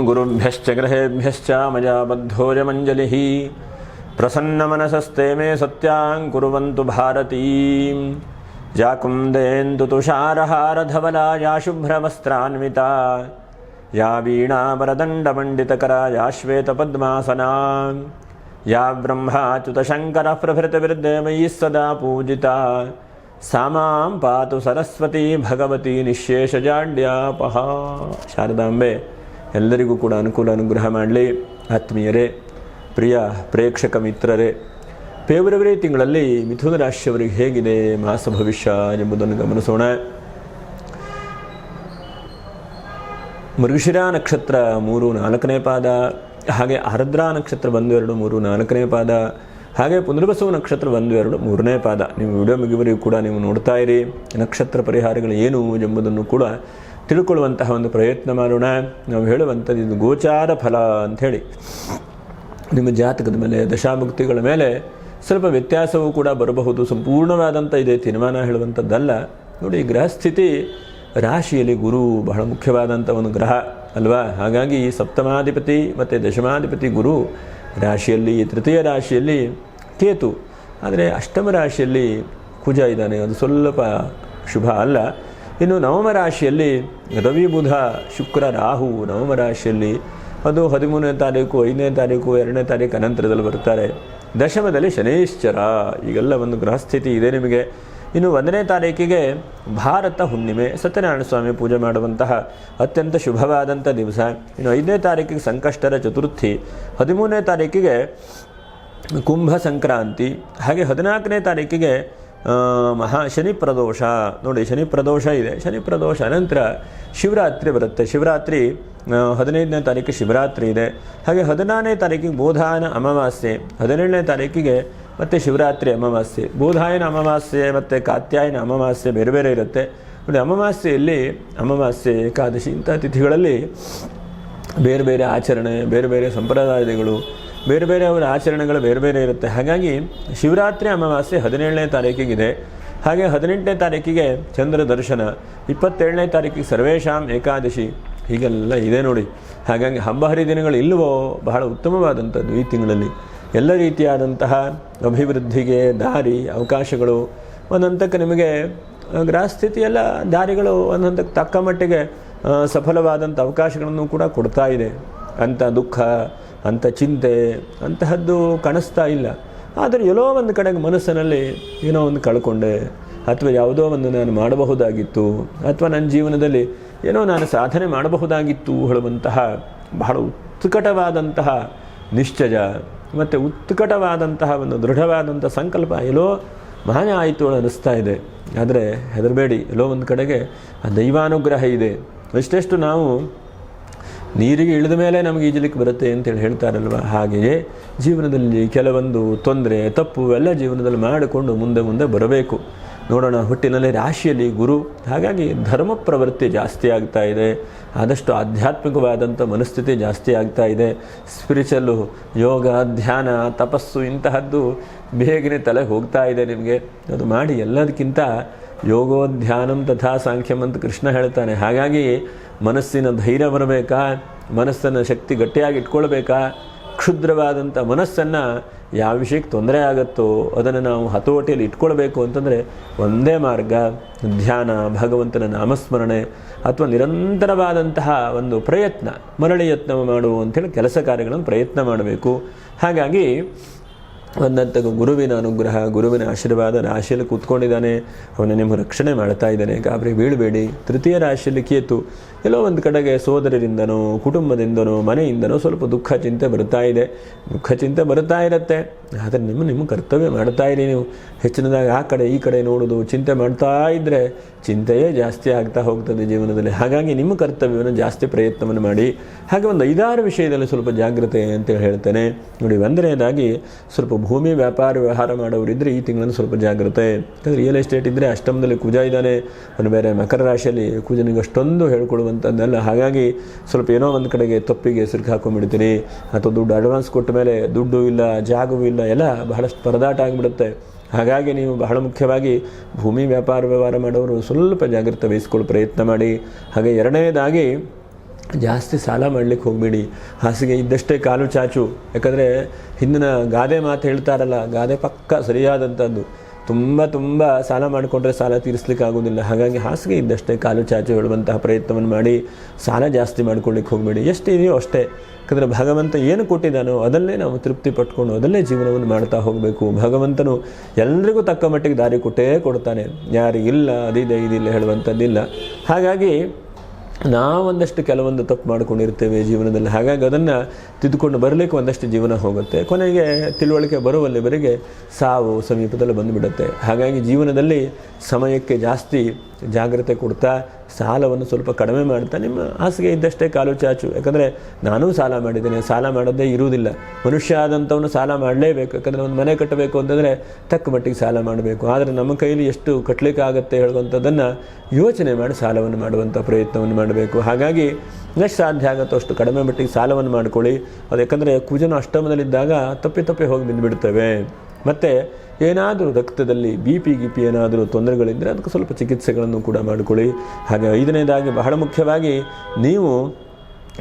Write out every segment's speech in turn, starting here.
ಗುರುಭ್ಯಶ್ಚ ಗ್ರಹೇಭ್ಯಶ್ಚ ಮಯಾ ಬದ್ಧೋऽಯಮಂಜಲಿಃ ಪ್ರಸನ್ನಮನಸಸ್ತೆ ಮೇ ಸತ್ಯಾಂ ಕುರ್ವಂತು ಭಾರತೀಂ ಯಾ ಕುಂದೇಂದು ತುಷಾರಹಾರಧವಲಾ ಯಾ ಶುಭ್ರವಸ್ತ್ರಾನ್ವಿತಾ ಯಾ ವೀಣಾವರದಂಡಮಂಡಿತಕರಾ ಯಾ ಶ್ವೇತಪದ್ಮಾಸನಾ ಯಾ ಬ್ರಹ್ಮಾಚ್ಯುತಶಂಕರಃ ಪ್ರಭೃತಿರ್ದೇವೈಃ ಸದಾ ಪೂಜಿತಾ ಸಾ ಮಾಂ ಪಾತು ಸರಸ್ವತಿ ಭಗವತಿ ನಿಶೇಷಜಾಡ್ಯಾಪಹ. ಶಾರದಾಂಬೆ ಎಲ್ಲರಿಗೂ ಕೂಡ ಅನುಕೂಲ ಅನುಗ್ರಹ ಮಾಡಲಿ. ಆತ್ಮೀಯರೇ, ಪ್ರಿಯ ಪ್ರೇಕ್ಷಕ ಮಿತ್ರರೇ, ಫೆಬ್ರವರಿ ತಿಂಗಳಲ್ಲಿ ಮಿಥುನ ರಾಶಿಯವರಿಗೆ ಹೇಗಿದೆ ಮಾಸ ಭವಿಷ್ಯ ಎಂಬುದನ್ನು ಗಮನಿಸೋಣ. ಮೃಗಶಿರ ನಕ್ಷತ್ರ 3-4ನೇ ಪಾದ, ಹಾಗೆ ಆರ್ದ್ರಾ ನಕ್ಷತ್ರ 1-2-3-4ನೇ ಪಾದ, ಹಾಗೆ ಪುನರ್ವಸು ನಕ್ಷತ್ರ 1-2-3ನೇ ಪಾದ. ನೀವು ವಿಡಿಯೋ ಮುಗಿವರೆಗೂ ಕೂಡ ನೀವು ನೋಡ್ತಾ ಇರಿ. ನಕ್ಷತ್ರ ಪರಿಹಾರಗಳು ಏನು ಎಂಬುದನ್ನು ಕೂಡ ತಿಳ್ಕೊಳ್ಳುವಂತಹ ಒಂದು ಪ್ರಯತ್ನ ಮಾಡೋಣ. ನಾವು ಹೇಳುವಂಥದ್ದು ಇದು ಗೋಚಾರ ಫಲ ಅಂಥೇಳಿ. ನಿಮ್ಮ ಜಾತಕದ ಮೇಲೆ, ದಶಾಭುಕ್ತಿಗಳ ಮೇಲೆ ಸ್ವಲ್ಪ ವ್ಯತ್ಯಾಸವೂ ಕೂಡ ಬರಬಹುದು. ಸಂಪೂರ್ಣವಾದಂಥ ಇದೆ ತೀರ್ಮಾನ ಹೇಳುವಂಥದ್ದಲ್ಲ. ನೋಡಿ, ಗ್ರಹಸ್ಥಿತಿ ರಾಶಿಯಲ್ಲಿ ಗುರು ಬಹಳ ಮುಖ್ಯವಾದಂಥ ಒಂದು ಗ್ರಹ ಅಲ್ವಾ. ಹಾಗಾಗಿ ಸಪ್ತಮಾಧಿಪತಿ ಮತ್ತು ದಶಮಾಧಿಪತಿ ಗುರು ರಾಶಿಯಲ್ಲಿ, ತೃತೀಯ ರಾಶಿಯಲ್ಲಿ ಕೇತು, ಆದರೆ ಅಷ್ಟಮ ರಾಶಿಯಲ್ಲಿ ಕುಜ ಇದ್ದಾನೆ, ಅದು ಸ್ವಲ್ಪ ಶುಭ ಅಲ್ಲ. ಇನ್ನು ನವಮ ರಾಶಿಯಲ್ಲಿ ರವಿ, ಬುಧ, ಶುಕ್ರ, ರಾಹು ನವಮ ರಾಶಿಯಲ್ಲಿ, ಅದು 13ನೇ ತಾರೀಕು, 5ನೇ ತಾರೀಕು, 2ನೇ ತಾರೀಕು ಅನಂತರದಲ್ಲಿ ಬರ್ತಾರೆ. ದಶಮದಲ್ಲಿ ಶನೇಶ್ಚರ. ಈಗೆಲ್ಲ ಒಂದು ಗ್ರಹಸ್ಥಿತಿ ಇದೆ ನಿಮಗೆ. ಇನ್ನು 1ನೇ ತಾರೀಕಿಗೆ ಭಾರತ ಹುಣ್ಣಿಮೆ, ಸತ್ಯನಾರಾಯಣ ಸ್ವಾಮಿ ಪೂಜೆ ಮಾಡುವಂತಹ ಅತ್ಯಂತ ಶುಭವಾದಂಥ ದಿವಸ. ಇನ್ನು 5ನೇ ತಾರೀಕಿಗೆ ಸಂಕಷ್ಟರ ಚತುರ್ಥಿ, 13ನೇ ತಾರೀಕಿಗೆ ಕುಂಭ ಸಂಕ್ರಾಂತಿ, ಹಾಗೆ 14ನೇ ತಾರೀಕಿಗೆ ಶನಿ ಪ್ರದೋಷ. ನೋಡಿ, ಶನಿ ಪ್ರದೋಷ ಇದೆ. ಶನಿ ಪ್ರದೋಷ ಅನಂತರ ಶಿವರಾತ್ರಿ ಬರುತ್ತೆ. ಶಿವರಾತ್ರಿ 15ನೇ ತಾರೀಕು ಶಿವರಾತ್ರಿ ಇದೆ. ಹಾಗೆ 14ನೇ ತಾರೀಕಿಗೆ ಬೋಧಾಯನ ಅಮಾವಾಸ್ಯೆ, 17ನೇ ತಾರೀಕಿಗೆ ಮತ್ತು ಶಿವರಾತ್ರಿ ಅಮಾವಾಸ್ಯೆ. ಬೋಧಾಯನ ಅಮಾವಾಸ್ಯೆ ಮತ್ತು ಕಾತ್ಯಾಯನ ಅಮಾವಾಸ್ಯೆ ಬೇರೆ ಬೇರೆ ಇರುತ್ತೆ. ನೋಡಿ, ಅಮಾವಾಸ್ಯೆಯಲ್ಲಿ ಅಮಾವಾಸ್ಯೆ, ಏಕಾದಶಿ ಇಂಥ ತಿಥಿಗಳಲ್ಲಿ ಬೇರೆ ಬೇರೆ ಆಚರಣೆ, ಬೇರೆ ಬೇರೆ ಸಂಪ್ರದಾಯಗಳು, ಬೇರೆ ಬೇರೆ ಅವರ ಆಚರಣೆಗಳು ಬೇರೆ ಬೇರೆ ಇರುತ್ತೆ. ಹಾಗಾಗಿ ಶಿವರಾತ್ರಿ ಅಮಾವಾಸ್ಯೆ 17ನೇ ತಾರೀಕಿಗಿದೆ. ಹಾಗೆ 18ನೇ ತಾರೀಕಿಗೆ ಚಂದ್ರ ದರ್ಶನ, 27ನೇ ತಾರೀಕಿಗೆ ಸರ್ವೇಶಾಂ ಏಕಾದಶಿ, ಹೀಗೆಲ್ಲ ಇದೆ ನೋಡಿ. ಹಾಗಾಗಿ ಹಬ್ಬ ಹರಿದಿನಗಳು ಇಲ್ಲವೋ ಬಹಳ ಉತ್ತಮವಾದಂಥದ್ದು ಈ ತಿಂಗಳಲ್ಲಿ. ಎಲ್ಲ ರೀತಿಯಾದಂತಹ ಅಭಿವೃದ್ಧಿಗೆ ದಾರಿ, ಅವಕಾಶಗಳು ಒಂದೊಂದಕ್ಕೆ ನಿಮಗೆ ಗ್ರಹಸ್ಥಿತಿಯೆಲ್ಲ ದಾರಿಗಳು ಒಂದೊಂದಕ್ಕೆ ತಕ್ಕ ಮಟ್ಟಿಗೆ ಸಫಲವಾದಂಥ ಅವಕಾಶಗಳನ್ನು ಕೂಡ ಕೊಡ್ತಾ ಇದೆ. ಅಂಥ ದುಃಖ, ಅಂಥ ಚಿಂತೆ ಅಂತಹದ್ದು ಕಾಣಿಸ್ತಾ ಇಲ್ಲ. ಆದರೆ ಎಲ್ಲೋ ಒಂದು ಕಡೆಗೆ ಮನಸ್ಸಿನಲ್ಲಿ ಏನೋ ಒಂದು ಕಳ್ಕೊಂಡೆ, ಅಥವಾ ಯಾವುದೋ ಒಂದು ನಾನು ಮಾಡಬಹುದಾಗಿತ್ತು, ಅಥವಾ ನನ್ನ ಜೀವನದಲ್ಲಿ ಏನೋ ನಾನು ಸಾಧನೆ ಮಾಡಬಹುದಾಗಿತ್ತು ಹೇಳುವಂತಹ ಬಹಳ ಉತ್ಕಟವಾದಂತಹ ನಿಶ್ಚಯ ಮತ್ತು ಉತ್ಕಟವಾದಂತಹ ಒಂದು ದೃಢವಾದಂಥ ಸಂಕಲ್ಪ ಎಲ್ಲೋ ಮಾನ್ಯ ಆಯಿತು ಅನ್ನಿಸ್ತಾ ಇದೆ. ಆದರೆ ಹೆದರಬೇಡಿ, ಎಲ್ಲೋ ಒಂದು ಕಡೆಗೆ ಆ ದೈವಾನುಗ್ರಹ ಇದೆ. ಎಷ್ಟೆಷ್ಟು ನಾವು ನೀರಿಗೆ ಇಳಿದ ಮೇಲೆ ನಮಗೆ ಈಜಲಿಕ್ಕೆ ಬರುತ್ತೆ ಅಂತೇಳಿ ಹೇಳ್ತಾರಲ್ವ, ಹಾಗೆಯೇ ಜೀವನದಲ್ಲಿ ಕೆಲವೊಂದು ತೊಂದರೆ, ತಪ್ಪು ಎಲ್ಲ ಜೀವನದಲ್ಲಿ ಮಾಡಿಕೊಂಡು ಮುಂದೆ ಮುಂದೆ ಬರಬೇಕು. ನೋಡೋಣ, ಹುಟ್ಟಿನಲ್ಲಿ ರಾಶಿಯಲ್ಲಿ ಗುರು, ಹಾಗಾಗಿ ಧರ್ಮ ಪ್ರವೃತ್ತಿ ಜಾಸ್ತಿ ಆಗ್ತಾ ಇದೆ. ಆದಷ್ಟು ಆಧ್ಯಾತ್ಮಿಕವಾದಂಥ ಮನಸ್ಥಿತಿ ಜಾಸ್ತಿ ಆಗ್ತಾ ಇದೆ. ಸ್ಪಿರಿಚುವಲ್ಲು, ಯೋಗ, ಧ್ಯಾನ, ತಪಸ್ಸು ಇಂತಹದ್ದು ಬೇಗನೆ ತಲೆ ಹೋಗ್ತಾ ಇದೆ ನಿಮಗೆ. ಅದು ಮಾಡಿ. ಎಲ್ಲದಕ್ಕಿಂತ ಯೋಗೋ ಧ್ಯಾನಂ ತಥಾ ಸಾಂಖ್ಯಂ ಅಂತ ಕೃಷ್ಣ ಹೇಳ್ತಾನೆ. ಹಾಗಾಗಿ ಮನಸ್ಸಿನ ಧೈರ್ಯ ಬರಬೇಕಾ, ಮನಸ್ಸನ್ನು ಶಕ್ತಿ ಗಟ್ಟಿಯಾಗಿ ಇಟ್ಕೊಳ್ಬೇಕಾ. ಕ್ಷುದ್ರವಾದಂಥ ಮನಸ್ಸನ್ನು ಯಾವ ವಿಷಯಕ್ಕೆ ತೊಂದರೆ ಆಗುತ್ತೋ ಅದನ್ನು ನಾವು ಹತೋಟಿಯಲ್ಲಿ ಇಟ್ಕೊಳ್ಬೇಕು ಅಂತಂದರೆ ಒಂದೇ ಮಾರ್ಗ, ಧ್ಯಾನ, ಭಗವಂತನ ನಾಮಸ್ಮರಣೆ, ಅಥವಾ ನಿರಂತರವಾದಂತಹ ಒಂದು ಪ್ರಯತ್ನ, ಮರಳಿ ಯತ್ನ ಮಾಡು ಅಂಥೇಳಿ ಕೆಲಸ ಕಾರ್ಯಗಳನ್ನು ಪ್ರಯತ್ನ ಮಾಡಬೇಕು. ಹಾಗಾಗಿ ಒಂದಂತ ಗುರುವಿನ ಅನುಗ್ರಹ, ಗುರುವಿನ ಆಶೀರ್ವಾದ ರಾಶಿಯಲ್ಲಿ ಕೂತ್ಕೊಂಡಿದ್ದಾನೆ, ಅವನು ನಿಮ್ಮ ರಕ್ಷಣೆ ಮಾಡ್ತಾ ಇದ್ದಾನೆ. ಗಾಬರಿ ಬೀಳಬೇಡಿ. ತೃತೀಯ ರಾಶಿಯಲ್ಲಿ ಕೇತು, ಎಲ್ಲೋ ಒಂದು ಕಡೆಗೆ ಸೋದರರಿಂದನೋ, ಕುಟುಂಬದಿಂದನೋ, ಮನೆಯಿಂದನೋ ಸ್ವಲ್ಪ ದುಃಖ ಚಿಂತೆ ಬರ್ತಾ ಇದೆ. ದುಃಖ ಚಿಂತೆ ಬರ್ತಾ ಇರುತ್ತೆ. ಆದರೆ ನಿಮ್ಮ ಕರ್ತವ್ಯ ಮಾಡ್ತಾ ಇರಿ. ನೀವು ಹೆಚ್ಚಿನದಾಗಿ ಆ ಕಡೆ ಈ ಕಡೆ ನೋಡೋದು, ಚಿಂತೆ ಮಾಡ್ತಾ ಇದ್ದರೆ ಚಿಂತೆಯೇ ಜಾಸ್ತಿ ಆಗ್ತಾ ಹೋಗ್ತದೆ ಜೀವನದಲ್ಲಿ. ಹಾಗಾಗಿ ನಿಮ್ಮ ಕರ್ತವ್ಯವನ್ನು ಜಾಸ್ತಿ ಪ್ರಯತ್ನವನ್ನು ಮಾಡಿ. ಹಾಗೆ ಒಂದು 5-6 ವಿಷಯದಲ್ಲಿ ಸ್ವಲ್ಪ ಜಾಗ್ರತೆ ಅಂತೇಳಿ ಹೇಳ್ತೇನೆ. ನೋಡಿ, ಒಂದನೇದಾಗಿ ಸ್ವಲ್ಪ ಭೂಮಿ ವ್ಯಾಪಾರ ವ್ಯವಹಾರ ಮಾಡೋರಿದ್ದರೆ ಈ ತಿಂಗಳನ್ನು ಸ್ವಲ್ಪ ಜಾಗ್ರತೆ. ಯಾಕಂದರೆ ರಿಯಲ್ ಎಸ್ಟೇಟ್ ಇದ್ದರೆ ಅಷ್ಟಮದಲ್ಲಿ ಕುಜ ಇದ್ದಾನೆ, ಅವನು ಬೇರೆ ಮಕರ ರಾಶಿಯಲ್ಲಿ ಕುಜನಿಗೆ ಅಷ್ಟೊಂದು ಹೇಳ್ಕೊಡುವಂಥದ್ದಲ್ಲ. ಹಾಗಾಗಿ ಸ್ವಲ್ಪ ಏನೋ ಒಂದು ಕಡೆಗೆ ತಪ್ಪಿಗೆ ಸಿಲುಕಿ ಹಾಕೊಂಡ್ಬಿಡ್ತೀರಿ, ಅಥವಾ ದುಡ್ಡು ಅಡ್ವಾನ್ಸ್ ಕೊಟ್ಟ ಮೇಲೆ ದುಡ್ಡು ಇಲ್ಲ, ಜಾಗವೂ ಇಲ್ಲ, ಎಲ್ಲ ಬಹಳಷ್ಟು ಪರದಾಟ ಆಗಿಬಿಡುತ್ತೆ. ಹಾಗಾಗಿ ನೀವು ಬಹಳ ಮುಖ್ಯವಾಗಿ ಭೂಮಿ ವ್ಯಾಪಾರ ವ್ಯವಹಾರ ಮಾಡೋರು ಸ್ವಲ್ಪ ಜಾಗ್ರತೆ ವಹಿಸ್ಕೊಳ್ಳೋ ಪ್ರಯತ್ನ ಮಾಡಿ. ಹಾಗೆ ಎರಡನೇದಾಗಿ ಜಾಸ್ತಿ ಸಾಲ ಮಾಡಲಿಕ್ಕೆ ಹೋಗಬೇಡಿ. ಹಾಸಿಗೆ ಇದ್ದಷ್ಟೇ ಕಾಲು ಚಾಚು. ಯಾಕಂದರೆ ಹಿಂದಿನ ಗಾದೆ ಮಾತು ಹೇಳ್ತಾರಲ್ಲ, ಗಾದೆ ಪಕ್ಕ ಸರಿಯಾದಂಥದ್ದು. ತುಂಬ ಸಾಲ ಮಾಡಿಕೊಂಡ್ರೆ ಸಾಲ ತೀರಿಸ್ಲಿಕ್ಕೆ ಆಗೋದಿಲ್ಲ. ಹಾಗಾಗಿ ಹಾಸಿಗೆ ಇದ್ದಷ್ಟೇ ಕಾಲು ಚಾಚು ಹೇಳುವಂತಹ ಪ್ರಯತ್ನವನ್ನು ಮಾಡಿ ಸಾಲ ಜಾಸ್ತಿ ಮಾಡ್ಕೊಳ್ಳಿಕ್ಕೆ ಹೋಗಬೇಡಿ. ಎಷ್ಟು ಇದೆಯೋ ಅಷ್ಟೇ. ಯಾಕಂದರೆ ಭಗವಂತ ಏನು ಕೊಟ್ಟಿದ್ದಾನೋ ಅದಲ್ಲೇ ನಾವು ತೃಪ್ತಿ ಪಟ್ಕೊಂಡು ಅದಲ್ಲೇ ಜೀವನವನ್ನು ಮಾಡ್ತಾ ಹೋಗಬೇಕು. ಭಗವಂತನು ಎಲ್ಲರಿಗೂ ತಕ್ಕ ಮಟ್ಟಿಗೆ ದಾರಿ ಕೊಟ್ಟೇ ಕೊಡ್ತಾನೆ. ಯಾರಿಗಿಲ್ಲ ಅದಿದೆ ಇದಿಲ್ಲ ಹೇಳುವಂಥದ್ದಿಲ್ಲ. ಹಾಗಾಗಿ ನಾವೊಂದಷ್ಟು ಕೆಲವೊಂದು ತಪ್ಪು ಮಾಡ್ಕೊಂಡಿರ್ತೇವೆ ಜೀವನದಲ್ಲಿ. ಹಾಗಾಗಿ ಅದನ್ನು ತಿದ್ದುಕೊಂಡು ಬರಲಿಕ್ಕೆ ಒಂದಷ್ಟು ಜೀವನ ಹೋಗುತ್ತೆ. ಕೊನೆಗೆ ತಿಳುವಳಿಕೆ ಬರುವಲ್ಲಿವರೆಗೆ ಸಾವು ಸಮೀಪದಲ್ಲಿ ಬಂದುಬಿಡುತ್ತೆ. ಹಾಗಾಗಿ ಜೀವನದಲ್ಲಿ ಸಮಯಕ್ಕೆ ಜಾಸ್ತಿ ಜಾಗ್ರತೆ ಕೊಡ್ತಾ ಸಾಲವನ್ನು ಸ್ವಲ್ಪ ಕಡಿಮೆ ಮಾಡ್ತಾ ನಿಮ್ಮ ಹಾಸಿಗೆ ಇದ್ದಷ್ಟೇ ಕಾಲು ಚಾಚು. ಯಾಕಂದರೆ ನಾನೂ ಸಾಲ ಮಾಡಿದ್ದೇನೆ, ಸಾಲ ಮಾಡೋದೇ ಇರುವುದಿಲ್ಲ. ಮನುಷ್ಯ ಆದಂಥವನು ಸಾಲ ಮಾಡಲೇಬೇಕು. ಯಾಕಂದರೆ ಒಂದು ಮನೆ ಕಟ್ಟಬೇಕು ಅಂತಂದರೆ ತಕ್ಕ ಮಟ್ಟಿಗೆ ಸಾಲ ಮಾಡಬೇಕು. ಆದರೆ ನಮ್ಮ ಕೈಲಿ ಎಷ್ಟು ಕಟ್ಟಲಿಕ್ಕೆ ಆಗುತ್ತೆ ಹೇಳುವಂಥದ್ದನ್ನು ಯೋಚನೆ ಮಾಡಿ ಸಾಲವನ್ನು ಮಾಡುವಂಥ ಪ್ರಯತ್ನವನ್ನು ಮಾಡಬೇಕು. ಹಾಗಾಗಿ ಎಷ್ಟು ಸಾಧ್ಯ ಆಗುತ್ತೋ ಅಷ್ಟು ಕಡಿಮೆ ಮಟ್ಟಿಗೆ ಸಾಲವನ್ನು ಮಾಡಿಕೊಳ್ಳಿ. ಅದು ಯಾಕಂದರೆ ಕುಜನ ಅಷ್ಟಮದಲ್ಲಿದ್ದಾಗ ತಪ್ಪಿ ಹೋಗಿ ಬಿದ್ದುಬಿಡ್ತೇವೆ. ಮತ್ತು ಏನಾದರೂ ರಕ್ತದಲ್ಲಿ ಗಿಪಿ ಏನಾದರೂ ತೊಂದರೆಗಳಿದ್ದರೆ ಅದಕ್ಕೆ ಸ್ವಲ್ಪ ಚಿಕಿತ್ಸೆಗಳನ್ನು ಕೂಡ ಮಾಡಿಕೊಳ್ಳಿ. ಹಾಗೆ 5ನೇದಾಗಿ ಬಹಳ ಮುಖ್ಯವಾಗಿ ನೀವು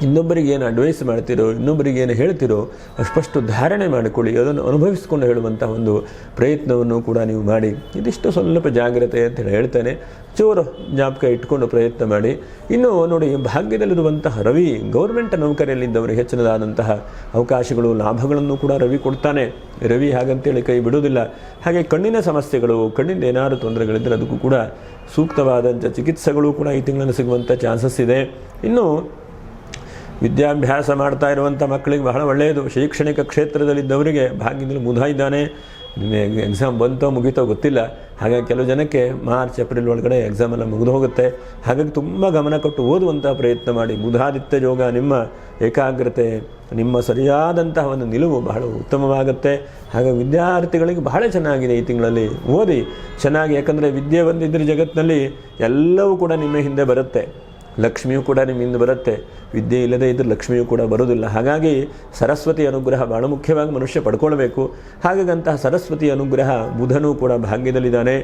ಇನ್ನೊಬ್ಬರಿಗೆ ಏನು ಅಡ್ವೈಸ್ ಮಾಡ್ತೀರೋ, ಇನ್ನೊಬ್ಬರಿಗೆ ಏನು ಹೇಳ್ತೀರೋ ಅಷ್ಟು ಧಾರಣೆ ಮಾಡಿಕೊಳ್ಳಿ. ಅದನ್ನು ಅನುಭವಿಸಿಕೊಂಡು ಹೇಳುವಂಥ ಒಂದು ಪ್ರಯತ್ನವನ್ನು ಕೂಡ ನೀವು ಮಾಡಿ. ಇದಿಷ್ಟು ಸ್ವಲ್ಪ ಜಾಗ್ರತೆ ಅಂತೇಳಿ ಹೇಳ್ತೇನೆ. ಚೂರು ಜ್ಞಾಪಕ ಇಟ್ಕೊಂಡು ಪ್ರಯತ್ನ ಮಾಡಿ. ಇನ್ನು ನೋಡಿ, ಭಾಗ್ಯದಲ್ಲಿರುವಂತಹ ರವಿ ಗೌರ್ಮೆಂಟ್ ನೌಕರಿಯಲ್ಲಿದ್ದವರಿಗೆ ಹೆಚ್ಚಿನದಾದಂತಹ ಅವಕಾಶಗಳು ಲಾಭಗಳನ್ನು ಕೂಡ ರವಿ ಕೊಡ್ತಾನೆ. ರವಿ ಹಾಗಂತೇಳಿ ಕೈ ಬಿಡುವುದಿಲ್ಲ. ಹಾಗೆ ಕಣ್ಣಿನ ಸಮಸ್ಯೆಗಳು, ಕಣ್ಣಿಂದ ಏನಾದರೂ ತೊಂದರೆಗಳಿದ್ದರೆ ಅದಕ್ಕೂ ಕೂಡ ಸೂಕ್ತವಾದಂಥ ಚಿಕಿತ್ಸೆಗಳು ಕೂಡ ಈ ತಿಂಗಳಲ್ಲಿ ಸಿಗುವಂಥ ಚಾನ್ಸಸ್ ಇದೆ. ಇನ್ನು ವಿದ್ಯಾಭ್ಯಾಸ ಮಾಡ್ತಾ ಇರುವಂಥ ಮಕ್ಕಳಿಗೆ ಬಹಳ ಒಳ್ಳೆಯದು. ಶೈಕ್ಷಣಿಕ ಕ್ಷೇತ್ರದಲ್ಲಿದ್ದವರಿಗೆ ಭಾಗ್ಯದಲ್ಲಿ ಮುದ ಇದ್ದಾನೆ. ನಿಮಗೆ ಎಕ್ಸಾಮ್ ಬಂತೋ ಮುಗಿತೋ ಗೊತ್ತಿಲ್ಲ. ಹಾಗಾಗಿ ಕೆಲವು ಜನಕ್ಕೆ ಮಾರ್ಚ್ ಏಪ್ರಿಲ್ ಒಳಗಡೆ ಎಕ್ಸಾಮ್ ಎಲ್ಲ ಮುಗಿದು ಹೋಗುತ್ತೆ. ಹಾಗಾಗಿ ತುಂಬ ಗಮನ ಕೊಟ್ಟು ಓದುವಂಥ ಪ್ರಯತ್ನ ಮಾಡಿ. ಬುಧಾದಿತ್ಯ ಯೋಗ, ನಿಮ್ಮ ಏಕಾಗ್ರತೆ, ನಿಮ್ಮ ಸರಿಯಾದಂತಹ ಒಂದು ನಿಲುವು ಬಹಳ ಉತ್ತಮವಾಗುತ್ತೆ. ಹಾಗಾಗಿ ವಿದ್ಯಾರ್ಥಿಗಳಿಗೆ ಬಹಳ ಚೆನ್ನಾಗಿದೆ ಈ ತಿಂಗಳಲ್ಲಿ. ಓದಿ ಚೆನ್ನಾಗಿ. ಯಾಕಂದರೆ ವಿದ್ಯೆ ಒಂದಿದ್ದರೆ ಜಗತ್ತಿನಲ್ಲಿ ಎಲ್ಲವೂ ಕೂಡ ನಿಮ್ಮ ಹಿಂದೆ ಬರುತ್ತೆ. ಲಕ್ಷ್ಮಿಯೂ ಕೂಡ ನಿಮ್ಮ ಹಿಂದೆ ಬರುತ್ತೆ. ವಿದ್ಯೆ ಇಲ್ಲದೇ ಇದ್ದರೆ ಲಕ್ಷ್ಮಿಯೂ ಕೂಡ ಬರೋದಿಲ್ಲ. ಹಾಗಾಗಿ ಸರಸ್ವತಿ ಅನುಗ್ರಹ ಭಾಳ ಮುಖ್ಯವಾಗಿ ಮನುಷ್ಯ ಪಡ್ಕೊಳ್ಬೇಕು. ಹಾಗಾಗಂತಹ ಸರಸ್ವತಿ ಅನುಗ್ರಹ ಬುಧನೂ ಕೂಡ ಭಾಗ್ಯದಲ್ಲಿದ್ದಾನೆ.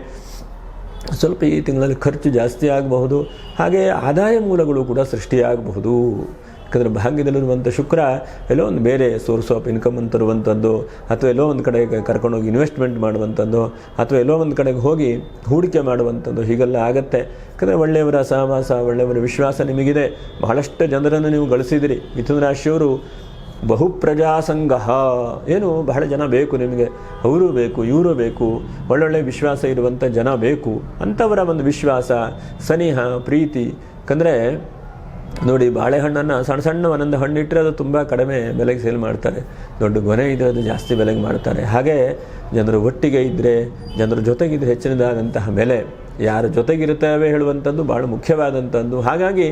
ಸ್ವಲ್ಪ ಈ ತಿಂಗಳಲ್ಲಿ ಖರ್ಚು ಜಾಸ್ತಿ ಆಗಬಹುದು. ಹಾಗೆ ಆದಾಯ ಮೂಲಗಳು ಕೂಡ ಸೃಷ್ಟಿಯಾಗಬಹುದು. ಯಾಕಂದರೆ ಭಾಗ್ಯದಲ್ಲಿರುವಂಥ ಶುಕ್ರ ಎಲ್ಲೋ ಒಂದು ಬೇರೆ ಸೋರ್ಸ್ ಆಫ್ ಇನ್ಕಮ್ ಅಂತ ತರುವಂಥದ್ದು, ಅಥವಾ ಎಲ್ಲೋ ಒಂದು ಕಡೆಗೆ ಕರ್ಕೊಂಡೋಗಿ ಇನ್ವೆಸ್ಟ್ಮೆಂಟ್ ಮಾಡುವಂಥದ್ದು, ಅಥವಾ ಎಲ್ಲೋ ಒಂದು ಕಡೆಗೆ ಹೋಗಿ ಹೂಡಿಕೆ ಮಾಡುವಂಥದ್ದು, ಹೀಗೆಲ್ಲ ಆಗುತ್ತೆ. ಯಾಕಂದರೆ ಒಳ್ಳೆಯವರ ಸಹವಾಸ, ಒಳ್ಳೆಯವರ ವಿಶ್ವಾಸ ನಿಮಗಿದೆ. ಬಹಳಷ್ಟು ಜನರನ್ನು ನೀವು ಗಳಿಸಿದಿರಿ. ಮಿಥುನ ರಾಶಿಯವರು ಬಹುಪ್ರಜಾಸಂಗ, ಏನು ಬಹಳ ಜನ ಬೇಕು ನಿಮಗೆ. ಅವರು ಬೇಕು, ಇವರು ಬೇಕು, ಒಳ್ಳೊಳ್ಳೆ ವಿಶ್ವಾಸ ಇರುವಂಥ ಜನ ಬೇಕು. ಅಂಥವರ ಒಂದು ವಿಶ್ವಾಸ, ಸನಿಹ, ಪ್ರೀತಿ. ಯಾಕಂದರೆ ನೋಡಿ, ಬಾಳೆಹಣ್ಣನ್ನು ಸಣ್ಣ ಒಂದೊಂದು ಹಣ್ಣು ಇಟ್ಟರೆ ಅದು ತುಂಬ ಕಡಿಮೆ ಬೆಲೆಗೆ ಸೇಲ್ ಮಾಡ್ತಾರೆ. ದೊಡ್ಡ ಗೊನೆ ಇದ್ದರೆ ಅದು ಜಾಸ್ತಿ ಬೆಲೆಗೆ ಮಾಡ್ತಾರೆ. ಹಾಗೆ ಜನರು ಒಟ್ಟಿಗೆ ಇದ್ದರೆ, ಜನರ ಜೊತೆಗಿದ್ದರೆ ಹೆಚ್ಚಿನದಾದಂತಹ ಬೆಲೆ. ಯಾರ ಜೊತೆಗಿರುತ್ತವೆ ಹೇಳುವಂಥದ್ದು ಭಾಳ ಮುಖ್ಯವಾದಂಥದ್ದು. ಹಾಗಾಗಿ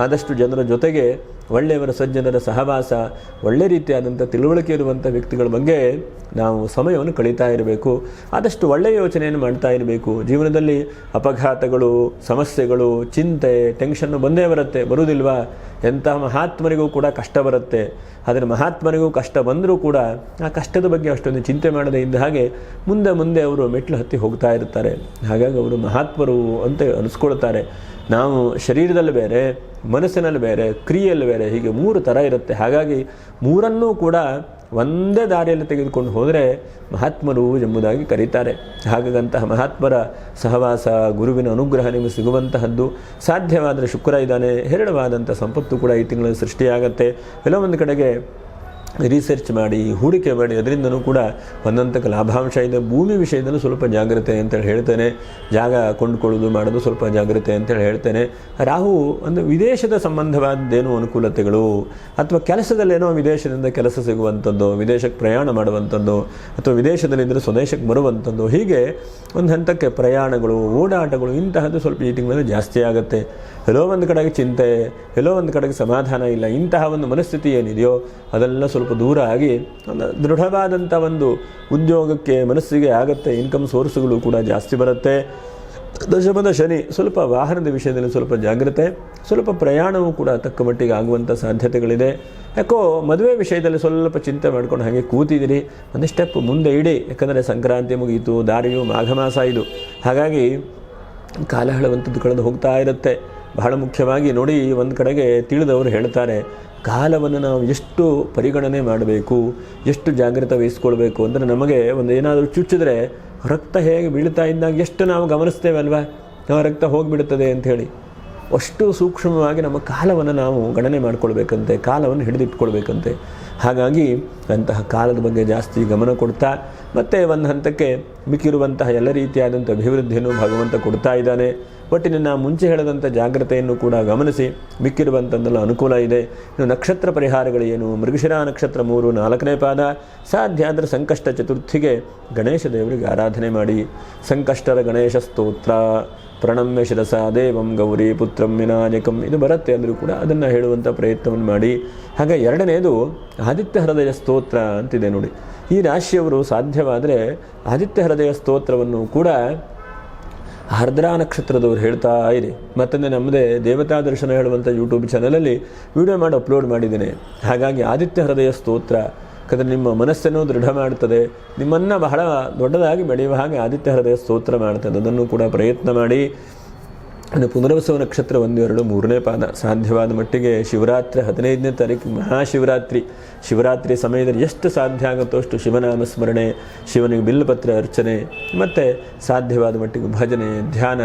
ಆದಷ್ಟು ಜನರ ಜೊತೆಗೆ ಒಳ್ಳೆಯವರ ಸಜ್ಜನರ ಸಹವಾಸ, ಒಳ್ಳೆ ರೀತಿಯಾದಂಥ ತಿಳುವಳಿಕೆ ಇರುವಂಥ ವ್ಯಕ್ತಿಗಳ ಬಗ್ಗೆ ನಾವು ಸಮಯವನ್ನು ಕಳೀತಾ ಇರಬೇಕು. ಆದಷ್ಟು ಒಳ್ಳೆಯ ಯೋಚನೆಯನ್ನು ಮಾಡ್ತಾ ಇರಬೇಕು. ಜೀವನದಲ್ಲಿ ಅಪಘಾತಗಳು, ಸಮಸ್ಯೆಗಳು, ಚಿಂತೆ, ಟೆನ್ಷನ್ನು ಬಂದೇ ಬರುವುದಿಲ್ವಾ? ಎಂತಹ ಮಹಾತ್ಮರಿಗೂ ಕೂಡ ಕಷ್ಟ ಬರುತ್ತೆ. ಆದರೆ ಮಹಾತ್ಮರಿಗೂ ಕಷ್ಟ ಬಂದರೂ ಕೂಡ ಆ ಕಷ್ಟದ ಬಗ್ಗೆ ಅಷ್ಟೊಂದು ಚಿಂತೆ ಮಾಡದೇ ಇದ್ದ ಹಾಗೆ ಮುಂದೆ ಅವರು ಮೆಟ್ಲು ಹತ್ತಿ ಹೋಗ್ತಾ ಇರ್ತಾರೆ. ಹಾಗಾಗಿ ಅವರು ಮಹಾತ್ಮರು ಅಂತ ಅನಿಸ್ಕೊಳ್ತಾರೆ. ನಾವು ಶರೀರದಲ್ಲಿ ಬೇರೆ, ಮನಸ್ಸಿನಲ್ಲಿ ಬೇರೆ, ಕ್ರಿಯೆಯಲ್ಲಿ ಬೇರೆ, ಹೀಗೆ 3 ಥರ ಇರುತ್ತೆ. ಹಾಗಾಗಿ ಮೂರನ್ನೂ ಕೂಡ ಒಂದೇ ದಾರಿಯಲ್ಲಿ ತೆಗೆದುಕೊಂಡು ಹೋದರೆ ಮಹಾತ್ಮರು ಎಂಬುದಾಗಿ ಕರೀತಾರೆ. ಹಾಗಾಗಂತಹ ಮಹಾತ್ಮರ ಸಹವಾಸ, ಗುರುವಿನ ಅನುಗ್ರಹ ನಿಮಗೆ ಸಿಗುವಂತಹದ್ದು. ಸಾಧ್ಯವಾದರೆ ಶುಕ್ರ ಇದ್ದಾನೆ, ಹೇರಳವಾದಂಥ ಸಂಪತ್ತು ಕೂಡ ಈ ತಿಂಗಳಲ್ಲಿ ಸೃಷ್ಟಿಯಾಗತ್ತೆ. ಎಲ್ಲೋ ಒಂದು ಕಡೆಗೆ ರಿಸರ್ಚ್ ಮಾಡಿ, ಹೂಡಿಕೆ ಮಾಡಿ, ಅದರಿಂದನೂ ಕೂಡ ಒಂದಂತಕ್ಕೆ ಲಾಭಾಂಶ ಇದೆ. ಭೂಮಿ ವಿಷಯದಲ್ಲೂ ಸ್ವಲ್ಪ ಜಾಗ್ರತೆ ಅಂತೇಳಿ ಹೇಳ್ತೇನೆ. ಜಾಗ ಕೊಂಡುಕೊಳ್ಳೋದು ಮಾಡೋದು ಸ್ವಲ್ಪ ಜಾಗ್ರತೆ ಅಂತೇಳಿ ಹೇಳ್ತೇನೆ. ರಾಹು ಒಂದು ವಿದೇಶದ ಸಂಬಂಧವಾದ್ದೇನೋ ಅನುಕೂಲತೆಗಳು, ಅಥವಾ ಕೆಲಸದಲ್ಲೇನೋ ವಿದೇಶದಿಂದ ಕೆಲಸ ಸಿಗುವಂಥದ್ದು, ವಿದೇಶಕ್ಕೆ ಪ್ರಯಾಣ ಮಾಡುವಂಥದ್ದು, ಅಥವಾ ವಿದೇಶದಲ್ಲಿದ್ದರೆ ಸ್ವದೇಶಕ್ಕೆ ಬರುವಂಥದ್ದು, ಹೀಗೆ ಒಂದು ಹಂತಕ್ಕೆ ಪ್ರಯಾಣಗಳು, ಓಡಾಟಗಳು ಇಂತಹದ್ದು ಸ್ವಲ್ಪ ಈ ತಿಂಗಳಲ್ಲಿ ಜಾಸ್ತಿ ಆಗುತ್ತೆ. ಎಲ್ಲೋ ಒಂದು ಕಡೆಗೆ ಚಿಂತೆ, ಎಲ್ಲೋ ಒಂದು ಕಡೆಗೆ ಸಮಾಧಾನ ಇಲ್ಲ. ಇಂತಹ ಒಂದು ಮನಸ್ಥಿತಿ ಏನಿದೆಯೋ ಅದೆಲ್ಲ ಸ್ವಲ್ಪ ದೂರ ಆಗಿ ಒಂದು ದೃಢವಾದಂಥ ಒಂದು ಉದ್ಯೋಗಕ್ಕೆ, ಮನಸ್ಸಿಗೆ ಆಗುತ್ತೆ. ಇನ್ಕಮ್ ಸೋರ್ಸ್ಗಳು ಕೂಡ ಜಾಸ್ತಿ ಬರುತ್ತೆ. ದಶಮದ ಶನಿ, ಸ್ವಲ್ಪ ವಾಹನದ ವಿಷಯದಲ್ಲಿ ಸ್ವಲ್ಪ ಜಾಗ್ರತೆ, ಸ್ವಲ್ಪ ಪ್ರಯಾಣವೂ ಕೂಡ ತಕ್ಕ ಮಟ್ಟಿಗೆ ಆಗುವಂಥ ಸಾಧ್ಯತೆಗಳಿದೆ. ಯಾಕೋ ಮದುವೆ ವಿಷಯದಲ್ಲಿ ಸ್ವಲ್ಪ ಚಿಂತೆ ಮಾಡ್ಕೊಂಡು ಹಾಗೆ ಕೂತಿದ್ದೀರಿ. ಒಂದು ಸ್ಟೆಪ್ ಮುಂದೆ ಇಡಿ. ಯಾಕಂದರೆ ಸಂಕ್ರಾಂತಿ ಮುಗಿಯಿತು, ದಾರಿಯು ಮಾಘ ಮಾಸ ಇದು. ಹಾಗಾಗಿ ಕಾಲ ಹೇಳುವಂಥದ್ದು ಕಳೆದು ಹೋಗ್ತಾ ಇರುತ್ತೆ. ಬಹಳ ಮುಖ್ಯವಾಗಿ ನೋಡಿ, ಒಂದು ಕಡೆಗೆ ತಿಳಿದವರು ಹೇಳ್ತಾರೆ, ಕಾಲವನ್ನು ನಾವು ಎಷ್ಟು ಪರಿಗಣನೆ ಮಾಡಬೇಕು, ಎಷ್ಟು ಜಾಗೃತ ವಹಿಸ್ಕೊಳ್ಬೇಕು ಅಂದರೆ, ನಮಗೆ ಒಂದು ಏನಾದರೂ ಚುಚ್ಚಿದ್ರೆ ರಕ್ತ ಹೇಗೆ ಬೀಳ್ತಾ ಇದ್ದಾಗ ಎಷ್ಟು ನಾವು ಗಮನಿಸ್ತೇವೆ ಅಲ್ವಾ, ರಕ್ತ ಹೋಗಿಬಿಡುತ್ತದೆ ಅಂಥೇಳಿ. ಅಷ್ಟು ಸೂಕ್ಷ್ಮವಾಗಿ ನಮ್ಮ ಕಾಲವನ್ನು ನಾವು ಗಣನೆ ಮಾಡಿಕೊಳ್ಬೇಕಂತೆ, ಕಾಲವನ್ನು ಹಿಡಿದಿಟ್ಕೊಳ್ಬೇಕಂತೆ. ಹಾಗಾಗಿ ಅಂತಹ ಕಾಲದ ಬಗ್ಗೆ ಜಾಸ್ತಿ ಗಮನ ಕೊಡ್ತಾ, ಮತ್ತು ಒಂದು ಹಂತಕ್ಕೆ ಮಿಕ್ಕಿರುವಂತಹ ಎಲ್ಲ ರೀತಿಯಾದಂಥ ಅಭಿವೃದ್ಧಿಯನ್ನು ಭಗವಂತ ಕೊಡ್ತಾ ಇದ್ದಾನೆ. ಒಟ್ಟಿನ ಮುಂಚೆ ಹೇಳಿದಂಥ ಜಾಗ್ರತೆಯನ್ನು ಕೂಡ ಗಮನಿಸಿ, ಮಿಕ್ಕಿರುವಂಥದ್ದೆಲ್ಲ ಅನುಕೂಲ ಇದೆ. ಇನ್ನು ನಕ್ಷತ್ರ ಪರಿಹಾರಗಳೇನು? ಮೃಗಶಿರ ನಕ್ಷತ್ರ 3, 4ನೇ ಪಾದ. ಸಾಧ್ಯ ಆದರೆ ಸಂಕಷ್ಟ ಚತುರ್ಥಿಗೆ ಗಣೇಶ ದೇವರಿಗೆ ಆರಾಧನೆ ಮಾಡಿ. ಸಂಕಷ್ಟರ ಗಣೇಶ ಸ್ತೋತ್ರ, ಪ್ರಣಮ್ಯ ಶಿರಸ ದೇವಂ ಗೌರಿ ಪುತ್ರಂ ವಿನಾಯಕಂ, ಇದು ಬರುತ್ತೆ ಅಂದರೂ ಕೂಡ ಅದನ್ನು ಹೇಳುವಂಥ ಪ್ರಯತ್ನವನ್ನು ಮಾಡಿ. ಹಾಗೆ ಎರಡನೇದು ಆದಿತ್ಯ ಹೃದಯ ಸ್ತೋತ್ರ ಅಂತಿದೆ ನೋಡಿ. ಈ ರಾಶಿಯವರು ಸಾಧ್ಯವಾದರೆ ಆದಿತ್ಯ ಹೃದಯ ಸ್ತೋತ್ರವನ್ನು ಕೂಡ ಆರ್ದ್ರಾ ನಕ್ಷತ್ರದವರು ಹೇಳ್ತಾ ಇರಿ. ಮತ್ತೊಂದು ನಮ್ಮದೇ ದೇವತಾ ದರ್ಶನ ಹೇಳುವಂಥ ಯೂಟ್ಯೂಬ್ ಚಾನಲಲ್ಲಿ ವಿಡಿಯೋ ಮಾಡಿ ಅಪ್ಲೋಡ್ ಮಾಡಿದ್ದೇನೆ. ಹಾಗಾಗಿ ಆದಿತ್ಯ ಹೃದಯ ಸ್ತೋತ್ರ ಯಾಕಂದರೆ ನಿಮ್ಮ ಮನಸ್ಸನ್ನು ದೃಢ ಮಾಡ್ತದೆ, ನಿಮ್ಮನ್ನು ಬಹಳ ದೊಡ್ಡದಾಗಿ ಬೆಳೆಯುವ ಹಾಗೆ ಆದಿತ್ಯ ಹೃದಯ ಸ್ತೋತ್ರ ಮಾಡ್ತದೆ. ಅದನ್ನು ಕೂಡ ಪ್ರಯತ್ನ ಮಾಡಿ. ಇನ್ನು ಪುನರ್ವಸು ನಕ್ಷತ್ರ 1, 2, 3ನೇ ಪಾದ. ಸಾಧ್ಯವಾದ ಮಟ್ಟಿಗೆ ಶಿವರಾತ್ರಿ 15ನೇ ತಾರೀಕು ಮಹಾಶಿವರಾತ್ರಿ, ಶಿವರಾತ್ರಿ ಸಮಯದಲ್ಲಿ ಎಷ್ಟು ಸಾಧ್ಯ ಆಗುತ್ತೋ ಅಷ್ಟು ಶಿವನಾಮ ಸ್ಮರಣೆ, ಶಿವನಿಗೆ ಬಿಲ್ಲಪತ್ರ ಅರ್ಚನೆ, ಮತ್ತು ಸಾಧ್ಯವಾದ ಮಟ್ಟಿಗೆ ಭಜನೆ, ಧ್ಯಾನ,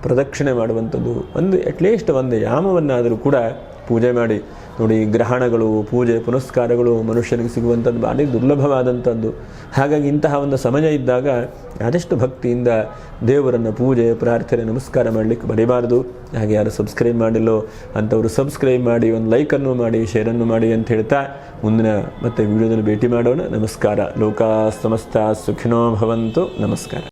ಪ್ರದಕ್ಷಿಣೆ ಮಾಡುವಂಥದ್ದು, ಅಟ್ಲೀಸ್ಟ್ ಒಂದು ಯಾಮವನ್ನಾದರೂ ಕೂಡ ಪೂಜೆ ಮಾಡಿ ನೋಡಿ. ಗ್ರಹಣಗಳು, ಪೂಜೆ ಪುನಸ್ಕಾರಗಳು ಮನುಷ್ಯನಿಗೆ ಸಿಗುವಂಥದ್ದು ಭಾರಿ ದುರ್ಲಭವಾದಂಥದ್ದು. ಹಾಗಾಗಿ ಇಂತಹ ಒಂದು ಸಮಯ ಇದ್ದಾಗ ಆದಷ್ಟು ಭಕ್ತಿಯಿಂದ ದೇವರನ್ನು ಪೂಜೆ, ಪ್ರಾರ್ಥನೆ, ನಮಸ್ಕಾರ ಮಾಡಲಿಕ್ಕೆ ಬರೀಬಾರ್ದು. ಹಾಗೆ ಯಾರು ಸಬ್ಸ್ಕ್ರೈಬ್ ಮಾಡಿಲ್ಲೋ ಅಂಥವರು ಸಬ್ಸ್ಕ್ರೈಬ್ ಮಾಡಿ, ಒಂದು ಲೈಕನ್ನು ಮಾಡಿ, ಶೇರನ್ನು ಮಾಡಿ ಅಂತ ಹೇಳ್ತಾ ಮುಂದಿನ ಮತ್ತೆ ವಿಡಿಯೋದಲ್ಲಿ ಭೇಟಿ ಮಾಡೋಣ. ನಮಸ್ಕಾರ. ಲೋಕಾ ಸಮಸ್ತ ಸುಖಿನೋ ಭವಂತು. ನಮಸ್ಕಾರ.